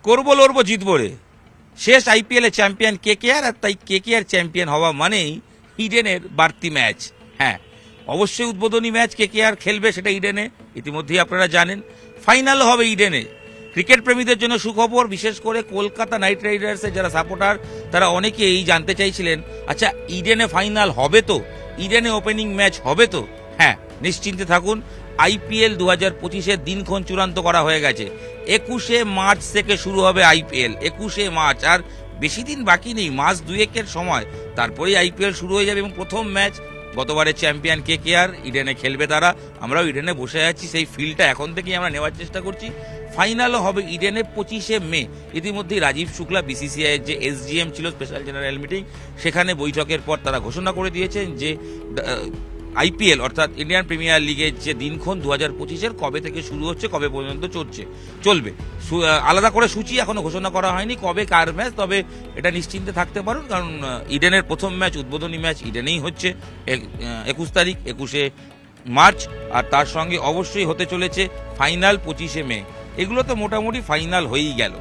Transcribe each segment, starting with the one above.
করবো লড়বো জিতবো রে। শেষ আইপিএলে চ্যাম্পিয়ন কেকেআর, আর তাই কেকেআর চ্যাম্পিয়ন হওয়া মানেই ইডেনের বাড়তি ম্যাচ। হ্যাঁ, অবশ্যই উদ্বোধনী ম্যাচ কেকেআর খেলবে, সেটা ইডেনে, ইতিমধ্যেই আপনারা জানেন। ফাইনালও হবে ইডেনে। ক্রিকেট প্রেমীদের জন্য সুখবর, বিশেষ করে কলকাতা নাইট রাইডার্সের যারা সাপোর্টার তারা অনেকেই জানতে চাইছিলেন, আচ্ছা ইডেনে ফাইনাল হবে তো, ইডেনে ওপেনিং ম্যাচ হবে তো? হ্যাঁ, নিশ্চিন্তে থাকুন, আইপিএল 2025-এর দিনক্ষণ চূড়ান্ত করা হয়ে গেছে। 21শে মার্চ থেকে শুরু হবে আইপিএল, 21শে মার্চ। আর বেশি দিন বাকি নেই, মাস দুয়েকের সময়, তারপরেই আইপিএল শুরু হয়ে যাবে। এবং প্রথম ম্যাচ গতবারের চ্যাম্পিয়ন কেকেআর, ইডেনে খেলবে তারা। আমরাও ইডেনে বসে আছি, সেই ফিল্ডটা এখন থেকেই আমরা নেওয়ার চেষ্টা করছি। ফাইনালও হবে ইডেনে 25শে মে। ইতিমধ্যেই রাজীব শুক্লা, বিসিসিআই এর যে এসজিএম ছিল, স্পেশাল জেনারেল মিটিং, সেখানে বৈঠকের পর তারা ঘোষণা করে দিয়েছেন যে আইপিএল অর্থাৎ ইন্ডিয়ান প্রিমিয়ার লিগের যে দিনক্ষণ 2025-এর কবে থেকে শুরু হচ্ছে, কবে পর্যন্ত চলবে। আলাদা করে সূচি এখনো ঘোষণা করা হয়নি কবে কার ম্যাচ, তবে এটা নিশ্চিন্তে থাকতে পারুন, কারণ ইডেনের প্রথম ম্যাচ, উদ্বোধনী ম্যাচ ইডেনেই হচ্ছে 21 তারিখ, 21শে মার্চ। আর তার সঙ্গে অবশ্যই হতে চলেছে ফাইনাল 25শে মে। এগুলো তো মোটামুটি ফাইনাল হয়েই গেল।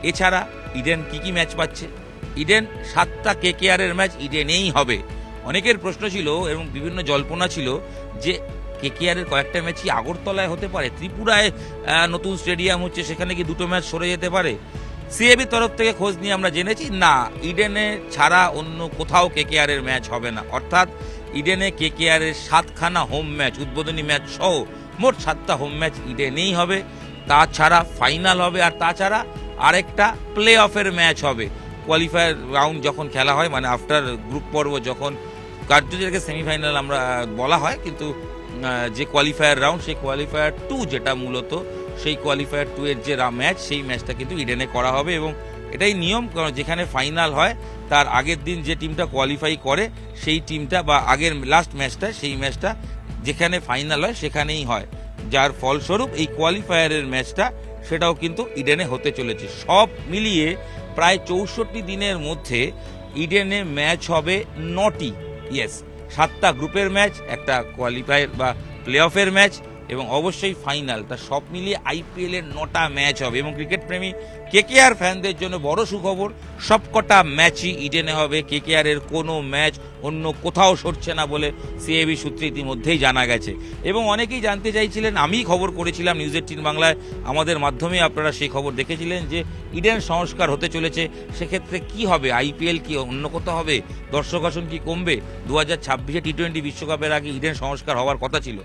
এছাড়া ইডেন কি ম্যাচ পাচ্ছে? ইডেন 7টা কেকেআরের ম্যাচ ইডেনেই হবে। অনেকের প্রশ্ন ছিল এবং বিভিন্ন জল্পনা ছিল যে কেকেআরের কয়েকটা ম্যাচ কি আগরতলায় হতে পারে, ত্রিপুরায় নতুন স্টেডিয়াম হচ্ছে, সেখানে কি দুটো ম্যাচ সরে যেতে পারে। সিএবির তরফ থেকে খোঁজ নিয়ে আমরা জেনেছি, না, ইডেনে ছাড়া অন্য কোথাও কেকেআরের ম্যাচ হবে না। অর্থাৎ ইডেনে কেকেআরের 7খানা হোম ম্যাচ, উদ্বোধনী ম্যাচ সহ মোট 7টা হোম ম্যাচ ইডেনেই হবে। তাছাড়া ফাইনাল হবে, আর তাছাড়া আরেকটা প্লে অফের ম্যাচ হবে। কোয়ালিফায়ার রাউন্ড যখন খেলা হয়, মানে আফটার গ্রুপ পর্ব যখন, কার্যটাকে সেমিফাইনাল আমরা বলা হয়, কিন্তু যে কোয়ালিফায়ার রাউন্ড, সেই কোয়ালিফায়ার 2 যেটা মূলত, সেই কোয়ালিফায়ার 2 এর যে ম্যাচ, সেই ম্যাচটা কিন্তু ইডেনে করা হবে। এবং এটাই নিয়ম, কারণ যেখানে ফাইনাল হয় তার আগের দিন যে টিমটা কোয়ালিফাই করে সেই টিমটা, বা আগের লাস্ট ম্যাচটা, সেই ম্যাচটা যেখানে ফাইনাল হয় সেখানেই হয়, যার ফলস্বরূপ এই কোয়ালিফায়ারের ম্যাচটা সেটাও কিন্তু ইডেনে হতে চলেছে। সব মিলিয়ে প্রায় 64 দিনের মধ্যে ইডেনে ম্যাচ হবে 9টি। ইয়েস, 7টা গ্রুপের ম্যাচ, একটা কোয়ালিফায়ার বা প্লে অফের ম্যাচ, এবং অবশ্যই ফাইনাল। তা সব মিলিয়ে আইপিএল এর 9টা ম্যাচ হবে। এবং ক্রিকেট প্রেমী কেকেআর ফ্যানদের জন্য বড় সুখবর, সবকটা ম্যাচই ইডেনে হবে। কেকেআর এর কোনো ম্যাচ অন্য কোথাও সরছে না বলে সিএবি সূত্রে ইতিমধ্যেই জানা গেছে। এবং অনেকেই জানতে চাইছিলেন, আমি খবর করেছিলাম নিউজ 18 বাংলায়, আমাদের মাধ্যমে আপনারা সেই খবর দেখেছিলেন যে ইডেন সংস্কার হতে চলেছে। সেক্ষেত্রে কি হবে? আইপিএল কি অন্য কোথাও হবে? দর্শক আসন কি কমবে? 2026-এ টি20 বিশ্বকাপের আগে ইডেন সংস্কার হওয়ার কথা ছিল,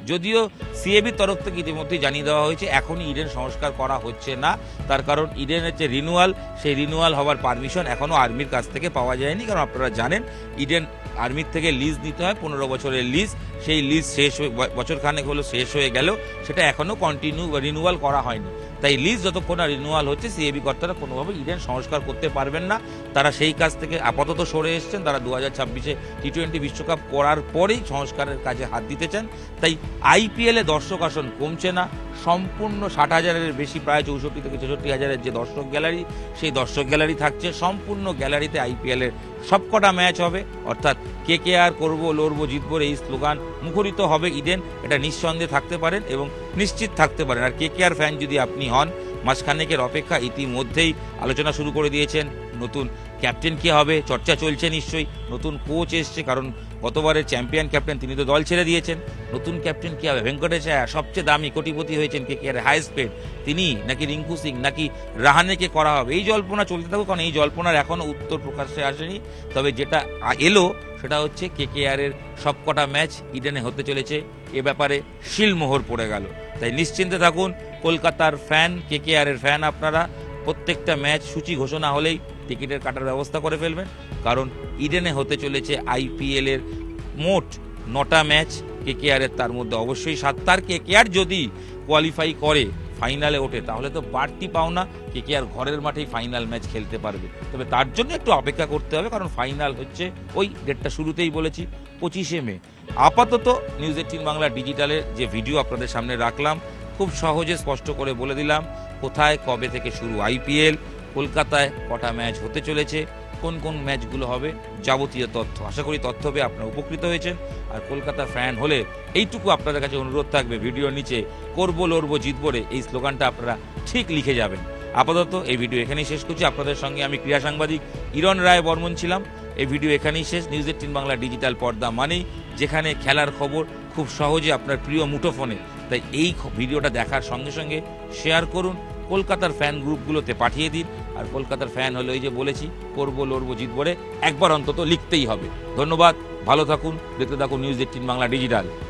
যদিও সিএবির তরফ থেকে ইতিমধ্যেই জানিয়ে দেওয়া হয়েছে এখনই ইডেন সংস্কার করা হচ্ছে না। তার কারণ ইডেনের যে রিনিউয়াল, সেই রিনিউয়াল হওয়ার পারমিশন এখনও আর্মির কাছ থেকে পাওয়া যায়নি। কারণ আপনারা জানেন ইডেন আর্মির থেকে লিজ নিতে হয়, 15 বছরের লিজ। সেই লিজ শেষ হয়ে বছরখানেক হলো শেষ হয়ে গেল, সেটা এখনও কন্টিনিউ রিনিউয়াল করা হয়নি। তাই লিজ যতক্ষণ না রিনিউয়াল হচ্ছে, সিএবি কর্তারা কোনোভাবে ইডেন সংস্কার করতে পারবেন না। তারা সেই কাজ থেকে আপাতত সরে এসছেন। তারা 2026-এ টি20 বিশ্বকাপ করার পরেই সংস্কারের কাজে হাত দিতে চান। তাই আইপিএলে দর্শক আসন কমছে না, সম্পূর্ণ 60,000-এর বেশি, প্রায় 64 থেকে 66,000-এর যে দর্শক গ্যালারি, সেই দর্শক গ্যালারি থাকছে। সম্পূর্ণ গ্যালারিতে আইপিএলের সবকটা ম্যাচ হবে। অর্থাৎ কেকেআর করবো লড়বো জিতবো এই স্লোগান মুখরিত হবে ইডেন, এটা নিঃসন্দেহে থাকতে পারেন এবং নিশ্চিত থাকতে পারেন। আর কেকেআর ফ্যান যদি আপনি হন, মাসখানেকের অপেক্ষা ইতিমধ্যেই আলোচনা শুরু করে দিয়েছেন। নতুন ক্যাপ্টেন কে হবে চর্চা চলছে, নিশ্চয়ই নতুন কোচ এসছে, কারণ গতবারের চ্যাম্পিয়ন ক্যাপ্টেন তিনি তো দল ছেড়ে দিয়েছেন। নতুন ক্যাপ্টেন কে হবে? ভেঙ্কটেশ আয়ার, সবচেয়ে দামি কোটিপতি হয়েছেন কেকেআর, হাইস্ট পেড, তিনি, নাকি রিঙ্কু সিং, নাকি রাহানেকে করা হবে? এই জল্পনা চলতে থাকুক, কারণ এই জল্পনার এখনও উত্তর প্রকাশ্যে আসেনি। তবে যেটা এলো সেটা হচ্ছে কেকেআরের সবকটা ম্যাচ ইডেনে হতে চলেছে। এ ব্যাপারে শিলমোহর পড়ে গেল। তাই নিশ্চিন্তে থাকুন, কলকাতার ফ্যান, কেকেআরের ফ্যান আপনারা, প্রত্যেকটা ম্যাচ সূচি ঘোষণা হলেই টিকিটের কাটার ব্যবস্থা করে ফেলবেন, কারণ ইডেনে হতে চলেছে আইপিএল এর মোট 9টা ম্যাচ। কেকেআরের তার মধ্যে অবশ্যই 7টার কেকেআর যদি কোয়ালিফাই করে, ফাইনালে ওঠে, তাহলে তো বাড়তি পাওনা, কেকেআর ঘরের মাঠেই ফাইনাল ম্যাচ খেলতে পারবে। তবে তার জন্য একটু অপেক্ষা করতে হবে, কারণ ফাইনাল হচ্ছে ওই ডেটটা শুরুতেই বলেছি, 25শে মে। আপাতত নিউজ 18 বাংলা ডিজিটালের যে ভিডিও আপনাদের সামনে রাখলাম, খুব সহজে স্পষ্ট করে বলে দিলাম কোথায় কবে থেকে শুরু আইপিএল, কলকাতায় কটা ম্যাচ হতে চলেছে, কোন কোন ম্যাচগুলো হবে, যাবতীয় তথ্য। আশা করি তথ্য পেয়ে আপনারা উপকৃত হয়েছেন। আর কলকাতা ফ্যান হলে এইটুকু আপনাদের কাছে অনুরোধ থাকবে, ভিডিওর নিচে করবো লড়বো জিতবো রে এই স্লোগানটা আপনারা ঠিক লিখে যাবেন। আপাতত এই ভিডিও এখানেই শেষ করছি। আপনাদের সঙ্গে আমি ক্রীড়া সাংবাদিক ইরণ রায় বর্মন ছিলাম। এই ভিডিও এখানেই শেষ। নিউজ 18 বাংলা ডিজিটাল পর্দা মানেই যেখানে খেলার খবর খুব সহজে আপনার প্রিয় মুঠোফোনে। তাই এই ভিডিওটা দেখার সঙ্গে সঙ্গে শেয়ার করুন, কলকাতার ফ্যান গ্রুপগুলোতে পাঠিয়ে দিন। আর কলকাতার ফ্যান হলে ওই যে বলেছি, করবো লড়বো জিতবো রে একবার অন্তত লিখতেই হবে। ধন্যবাদ, ভালো থাকুন, দেখতে থাকুন নিউজ 18 বাংলা ডিজিটাল।